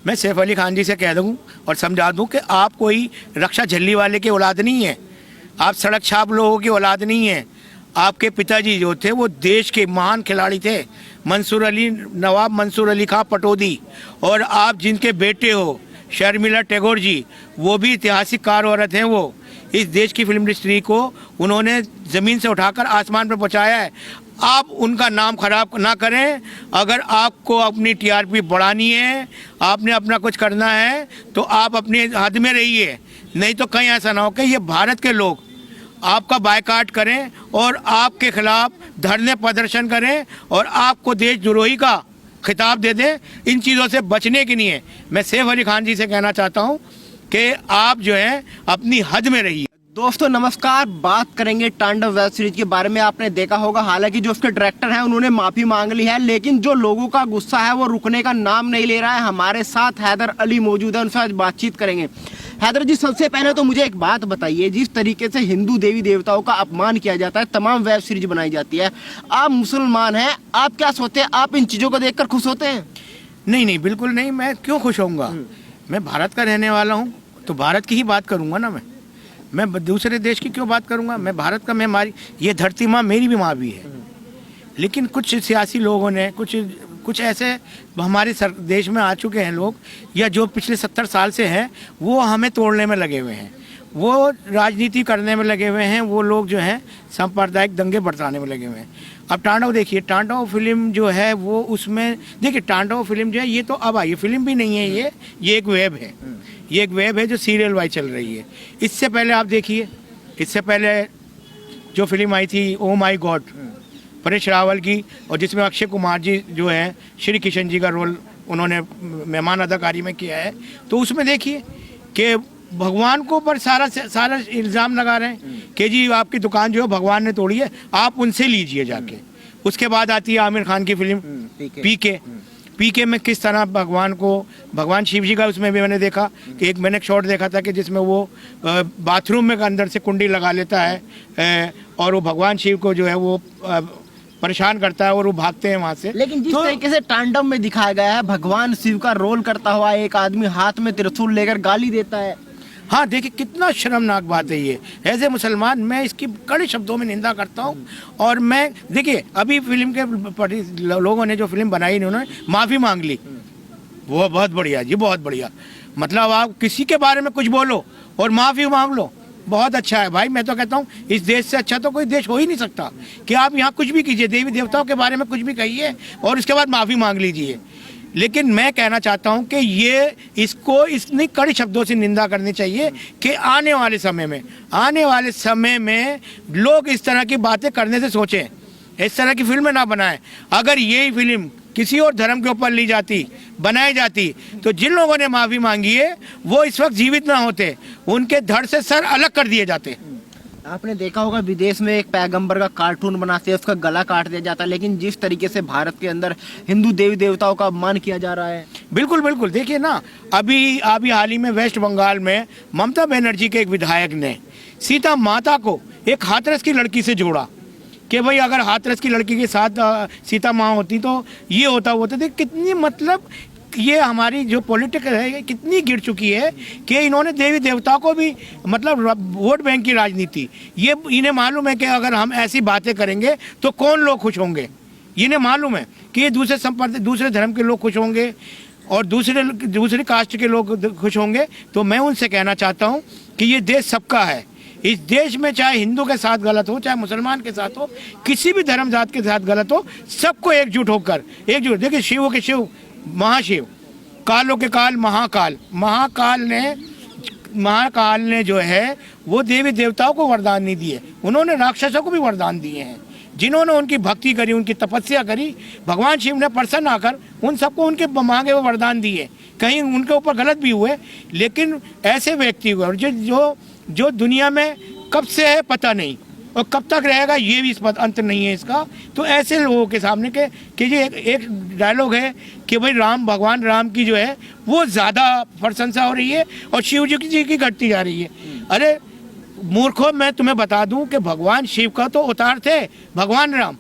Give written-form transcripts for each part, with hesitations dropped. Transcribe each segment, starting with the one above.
मैं सैफ अली खान जी से कह दूँ और समझा दूँ कि आप कोई रक्षा झल्ली वाले की औलाद नहीं है, आप सड़क छाप लोगों की औलाद नहीं है। आपके पिताजी जो थे वो देश के महान खिलाड़ी थे, नवाब मंसूर अली खां पटौदी, और आप जिनके बेटे हो शर्मिला टैगोर जी, वो भी ऐतिहासिक कार औरत हैं। वो इस देश की फिल्म इंडस्ट्री को उन्होंने ज़मीन से उठाकर आसमान पर पहुंचाया है। आप उनका नाम खराब ना करें। अगर आपको अपनी टीआरपी बढ़ानी है, आपने अपना कुछ करना है, तो आप अपनी हद में रहिए, नहीं तो कहीं ऐसा ना हो कि ये भारत के लोग आपका बायकाट करें और आपके खिलाफ धरने प्रदर्शन करें और आपको देशद्रोही का खिताब दे दें। इन चीज़ों से बचने के लिए मैं सैफ अली खान जी से कहना चाहता हूं कि आप जो है अपनी हद में रहिए। दोस्तों नमस्कार, बात करेंगे तांडव वेब सीरीज के बारे में। आपने देखा होगा, हालांकि जो उसके डायरेक्टर हैं उन्होंने माफी मांग ली है, लेकिन जो लोगों का गुस्सा है वो रुकने का नाम नहीं ले रहा है। हमारे साथ हैदर अली मौजूद है, उनसे आज बातचीत करेंगे। हैदर जी, सबसे पहले तो मुझे एक बात बताइए, जिस तरीके से हिंदू देवी देवताओं का अपमान किया जाता है, तमाम वेब सीरीज बनाई जाती है, आप मुसलमान हैं, आप क्या सोचते हैं? आप इन चीज़ों को देखकर खुश होते हैं? नहीं, बिल्कुल नहीं। मैं क्यों खुश होऊंगा? मैं भारत का रहने वाला हूँ, तो भारत की ही बात करूँगा ना। मैं दूसरे देश की क्यों बात करूँगा? मैं भारत का, मैं हमारी ये धरती माँ मेरी भी माँ भी है। लेकिन कुछ सियासी लोगों ने कुछ ऐसे हमारे देश में आ चुके हैं लोग, या जो पिछले 70 साल से हैं, वो हमें तोड़ने में लगे हुए हैं, वो राजनीति करने में लगे हुए हैं, वो लोग जो हैं सांप्रदायिक दंगे भड़काने में लगे हुए हैं। अब तांडव देखिए, तांडव फिल्म जो है वो, उसमें देखिए तांडव फिल्म जो है ये तो अब आई, फिल्म भी नहीं है ये एक वेब है। ये एक वेब है जो सीरियल वाइज चल रही है। इससे पहले आप देखिए, इससे पहले जो फिल्म आई थी ओ माई गॉड, परेश रावल की, और जिसमें अक्षय कुमार जी जो है श्री किशन जी का रोल उन्होंने मेहमान अदाकारी में किया है, तो उसमें देखिए कि भगवान को पर सारा इल्ज़ाम लगा रहे हैं कि जी आपकी दुकान जो है भगवान ने तोड़ी है, आप उनसे लीजिए जाके। उसके बाद आती है आमिर खान की फिल्म पीके में किस तरह भगवान शिव जी का, उसमें भी मैंने देखा कि मैंने एक शॉट देखा था कि जिसमें वो बाथरूम में अंदर से कुंडी लगा लेता है और वो भगवान शिव को जो है वो परेशान करता है और वो भागते हैं वहाँ से। लेकिन जिस तरीके से तांडव में दिखाया गया है, भगवान शिव का रोल करता हुआ एक आदमी हाथ में त्रिशूल लेकर गाली देता है। हाँ, देखिए कितना शर्मनाक बात है ये। एज ए मुसलमान मैं इसकी कड़े शब्दों में निंदा करता हूँ। और मैं देखिए, अभी फिल्म के लोगों ने जो फिल्म बनाई उन्होंने माफ़ी मांग ली, वो बहुत बढ़िया जी, बहुत बढ़िया। मतलब आप किसी के बारे में कुछ बोलो और माफ़ी मांग लो, बहुत अच्छा है भाई। मैं तो कहता हूँ इस देश से अच्छा तो कोई देश हो ही नहीं सकता कि आप यहाँ कुछ भी कीजिए, देवी देवताओं के बारे में कुछ भी कहिए और उसके बाद माफ़ी मांग लीजिए। लेकिन मैं कहना चाहता हूं कि इसको इतनी कड़े शब्दों से निंदा करनी चाहिए कि आने वाले समय में लोग इस तरह की बातें करने से सोचें, इस तरह की फिल्में ना बनाएं। अगर यही फिल्म किसी और धर्म के ऊपर बनाई जाती तो जिन लोगों ने माफ़ी मांगी है वो इस वक्त जीवित ना होते, उनके धड़ से सर अलग कर दिए जाते। आपने देखा होगा, विदेश में एक पैगंबर का कार्टून बनाते हैं, उसका गला काट दिया जाता है, लेकिन जिस तरीके से भारत के अंदर हिंदू देवी देवताओं का अपमान किया जा रहा है। बिल्कुल देखिए ना, अभी हाल ही में वेस्ट बंगाल में ममता बनर्जी के एक विधायक ने सीता माता को एक हाथरस की लड़की से जोड़ा कि भाई अगर हाथरस की लड़की के साथ सीता माँ होती तो ये होता। कितनी, मतलब ये हमारी जो पॉलिटिक्स है कितनी गिर चुकी है कि इन्होंने देवी देवताओं को भी, मतलब वोट बैंक की राजनीति, ये इन्हें मालूम है कि अगर हम ऐसी बातें करेंगे तो कौन लोग खुश होंगे। इन्हें मालूम है कि ये दूसरे धर्म के लोग खुश होंगे और दूसरे कास्ट के लोग खुश होंगे। तो मैं उनसे कहना चाहता हूँ कि ये देश सबका है। इस देश में चाहे हिंदू के साथ गलत हो, चाहे मुसलमान के साथ हो, किसी भी धर्म जात के साथ गलत हो, सबको एकजुट होकर देखिए, शिव के शिव महाशिव, कालों के काल महाकाल ने जो है वो देवी देवताओं को वरदान नहीं दिए, उन्होंने राक्षसों को भी वरदान दिए हैं। जिन्होंने उनकी भक्ति करी, उनकी तपस्या करी, भगवान शिव ने प्रसन्न आकर उन सबको उनके मांगे वो वरदान दिए। कहीं उनके ऊपर गलत भी हुए, लेकिन ऐसे व्यक्ति हुए जो दुनिया में कब से है पता नहीं और कब तक रहेगा ये भी इस पर अंत नहीं है इसका। तो ऐसे लोगों के सामने कि ये एक डायलॉग है कि भाई भगवान राम की जो है वो ज़्यादा प्रशंसा हो रही है और शिव जी की घटती जा रही है। अरे मूर्खों, मैं तुम्हें बता दूं कि भगवान शिव का तो अवतार थे भगवान राम,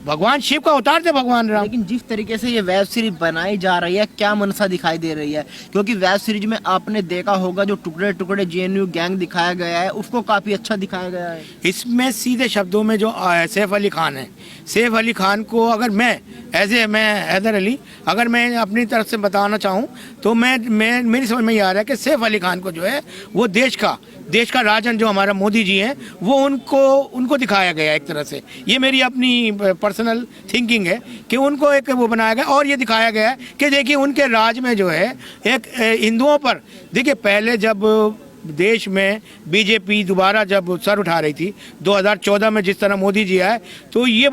भगवान शिव का अवतार थे भगवान राम। लेकिन जिस तरीके से ये वेब सीरीज बनाई जा रही है, क्या मनसा दिखाई दे रही है? क्योंकि वेब सीरीज में आपने देखा होगा जो टुकड़े टुकड़े जेएनयू गैंग दिखाया गया है उसको काफी अच्छा दिखाया गया है। इसमें सीधे शब्दों में जो सैफ अली खान है, सैफ अली खान को अगर मैं हैदर अली अगर मैं अपनी तरफ से बताना चाहूँ तो मैं मेरी समझ में ये आ रहा है कि सैफ अली खान को जो है वो देश का राजन जो हमारा मोदी जी हैं वो उनको दिखाया गया एक तरह से। ये मेरी अपनी पर्सनल थिंकिंग है कि उनको एक वो बनाया गया और ये दिखाया गया है कि देखिए उनके राज में जो है एक हिंदुओं पर, देखिए पहले जब देश में बीजेपी दोबारा जब सर उठा रही थी 2014 में जिस तरह मोदी जी आए तो ये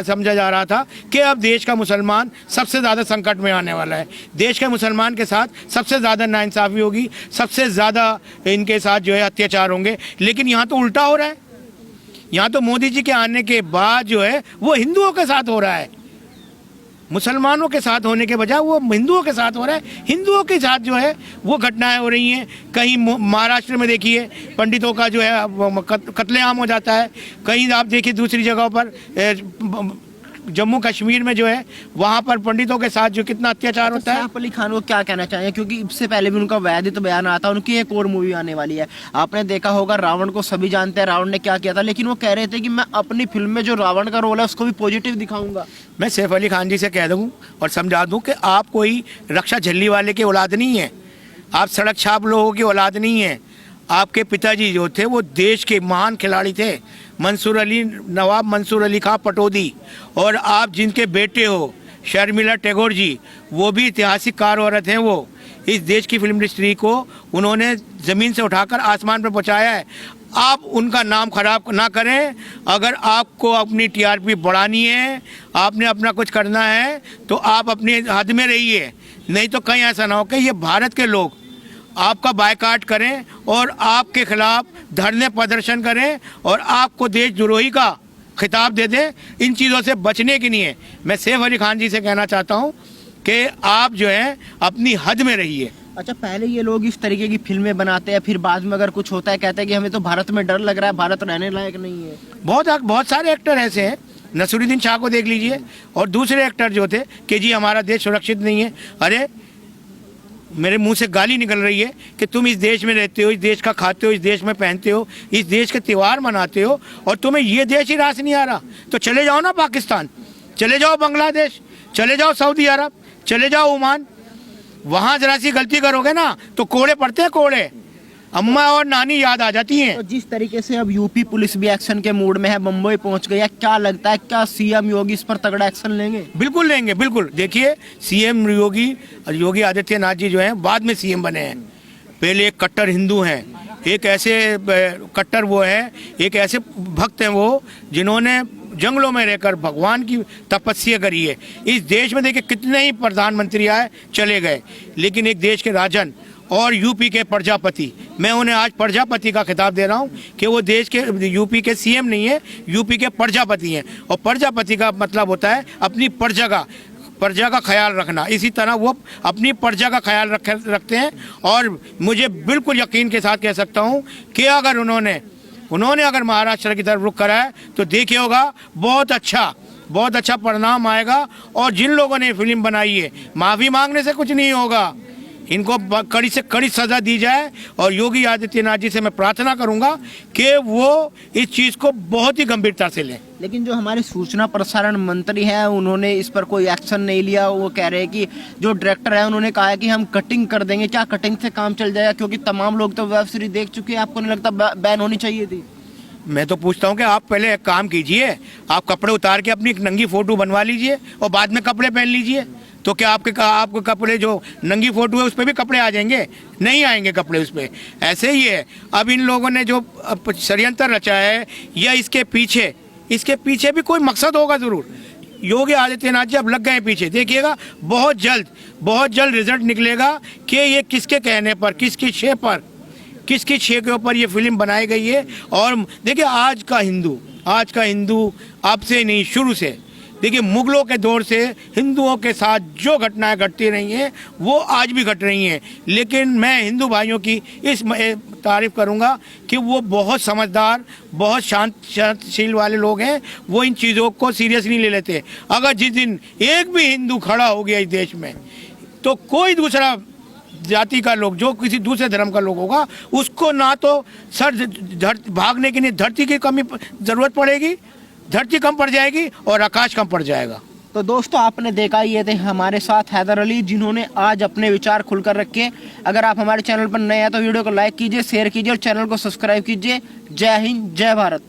समझा जा रहा था कि अब देश का मुसलमान सबसे ज़्यादा संकट में आने वाला है, देश के मुसलमान के साथ सबसे ज़्यादा नाइंसाफ़ी होगी, सबसे ज़्यादा इनके साथ जो है अत्याचार होंगे। लेकिन यहाँ तो उल्टा हो रहा है, यहाँ तो मोदी जी के आने के बाद जो है वो हिंदुओं के साथ हो रहा है, मुसलमानों के साथ होने के बजाय वो हिंदुओं के साथ हो रहा है। हिंदुओं के साथ जो है वो घटनाएं हो रही हैं। कहीं महाराष्ट्र में देखिए पंडितों का जो है कत्लेआम हो जाता है, कहीं आप देखिए दूसरी जगहों पर जम्मू कश्मीर में जो है वहाँ पर पंडितों के साथ जो कितना अत्याचार होता है। सैफ अली खान को क्या कहना चाहिए, क्योंकि इससे पहले भी उनका वैदित बयान आता है, उनकी एक और मूवी आने वाली है। आपने देखा होगा रावण को सभी जानते हैं, रावण ने क्या किया था, लेकिन वो कह रहे थे कि मैं अपनी फिल्म में जो रावण का रोल है उसको भी पॉजिटिव दिखाऊंगा। मैं सैफ अली खान जी से कह दूँ और समझा दूँ कि आप कोई रक्षा झल्ली वाले की औलाद नहीं है, आप सड़क छाप लोगों की औलाद नहीं है। आपके पिताजी जो थे वो देश के महान खिलाड़ी थे, नवाब मंसूर अली खां पटौदी, और आप जिनके बेटे हो शर्मिला टैगोर जी, वो भी ऐतिहासिक कार औरत हैं। वो इस देश की फिल्म इंडस्ट्री को उन्होंने ज़मीन से उठाकर आसमान पर पहुंचाया है। आप उनका नाम खराब ना करें। अगर आपको अपनी टीआरपी बढ़ानी है, आपने अपना कुछ करना है तो आप अपनी हद में रहिए, नहीं तो कहीं ऐसा ना हो कि ये भारत के लोग आपका बायकाट करें और आपके खिलाफ धरने प्रदर्शन करें और आपको देशद्रोही का खिताब दे दें। इन चीज़ों से बचने के लिए मैं सैफ अली खान जी से कहना चाहता हूं कि आप जो है अपनी हद में रहिए। अच्छा, पहले ये लोग इस तरीके की फिल्में बनाते हैं, फिर बाद में अगर कुछ होता है कहते हैं कि हमें तो भारत में डर लग रहा है, भारत रहने लायक नहीं है। बहुत सारे एक्टर ऐसे हैं, नसीरुद्दीन शाह को देख लीजिए और दूसरे एक्टर जो थे कि जी हमारा देश सुरक्षित नहीं है। अरे मेरे मुंह से गाली निकल रही है कि तुम इस देश में रहते हो, इस देश का खाते हो, इस देश में पहनते हो, इस देश के त्यौहार मनाते हो और तुम्हें ये देश ही रास नहीं आ रहा तो चले जाओ ना पाकिस्तान, चले जाओ बांग्लादेश, चले जाओ सऊदी अरब, चले जाओ ओमान। वहाँ जरा सी गलती करोगे ना तो कोड़े पड़ते हैं, कोड़े। अम्मा और नानी याद आ जाती हैं। तो जिस तरीके से अब यूपी पुलिस भी एक्शन के मूड में है, मुंबई पहुंच गई है, क्या लगता है क्या सीएम योगी इस पर तगड़ा एक्शन लेंगे? बिल्कुल लेंगे, बिल्कुल। देखिए सीएम योगी आदित्यनाथ जी जो हैं बाद में सीएम बने हैं, पहले एक कट्टर हिंदू हैं, एक ऐसे कट्टर वो हैं, एक ऐसे भक्त हैं वो जिन्होंने जंगलों में रहकर भगवान की तपस्या करी है। इस देश में देखिए कितने ही प्रधानमंत्री आए चले गए, लेकिन एक देश के राजन और यूपी के प्रजापति, मैं उन्हें आज प्रजापति का खिताब दे रहा हूं कि वो देश के यूपी के सीएम नहीं है, यूपी के प्रजापति हैं। और प्रजापति का मतलब होता है अपनी प्रजा का ख्याल रखना। इसी तरह वो अपनी प्रजा का ख्याल रखते हैं। और मुझे बिल्कुल यकीन के साथ कह सकता हूं कि अगर उन्होंने अगर महाराष्ट्र की तरफ रुख करा है तो देखिए होगा बहुत अच्छा परिणाम आएगा। और जिन लोगों ने फिल्म बनाई है, माफ़ी मांगने से कुछ नहीं होगा, इनको कड़ी से कड़ी सज़ा दी जाए। और योगी आदित्यनाथ जी से मैं प्रार्थना करूंगा कि वो इस चीज़ को बहुत ही गंभीरता से लें। लेकिन जो हमारे सूचना प्रसारण मंत्री हैं उन्होंने इस पर कोई एक्शन नहीं लिया। वो कह रहे हैं कि जो डायरेक्टर है उन्होंने कहा है कि हम कटिंग कर देंगे। क्या कटिंग से काम चल जाएगा? क्योंकि तमाम लोग तो वेब सीरीज देख चुके हैं, आपको नहीं लगता बैन होनी चाहिए थी? मैं तो पूछता हूँ कि आप पहले एक काम कीजिए, आप कपड़े उतार के अपनी एक नंगी फ़ोटो बनवा लीजिए और बाद में कपड़े पहन लीजिए, तो क्या आपके कपड़े जो नंगी फ़ोटो है उस पर भी कपड़े आ जाएंगे? नहीं आएंगे कपड़े उस पर। ऐसे ही है, अब इन लोगों ने जो षड्यंत्र रचा है या इसके पीछे भी कोई मकसद होगा ज़रूर। योगी आदित्यनाथ जी अब लग गए पीछे, देखिएगा बहुत जल्द रिजल्ट निकलेगा कि ये किसके कहने पर, किसकी छह के ऊपर ये फिल्म बनाई गई है। और देखिए आज का हिंदू अब से नहीं, शुरू से देखिए, मुगलों के दौर से हिंदुओं के साथ जो घटनाएं घटती रही हैं वो आज भी घट रही हैं, लेकिन मैं हिंदू भाइयों की इस तारीफ करूंगा कि वो बहुत समझदार, बहुत शांतशील वाले लोग हैं। वो इन चीज़ों को सीरियस नहीं ले लेते। अगर जिस दिन एक भी हिंदू खड़ा हो गया इस देश में, तो कोई दूसरा जाति का लोग, जो किसी दूसरे धर्म का लोग होगा, उसको ना तो सर भागने के लिए धरती की कमी ज़रूरत पड़ेगी, धरती कम पड़ जाएगी और आकाश कम पड़ जाएगा। तो दोस्तों, आपने देखा ये थे हमारे साथ हैदर अली, जिन्होंने आज अपने विचार खुलकर रखे। अगर आप हमारे चैनल पर नए हैं तो वीडियो को लाइक कीजिए, शेयर कीजिए और चैनल को सब्सक्राइब कीजिए। जय हिंद, जय भारत।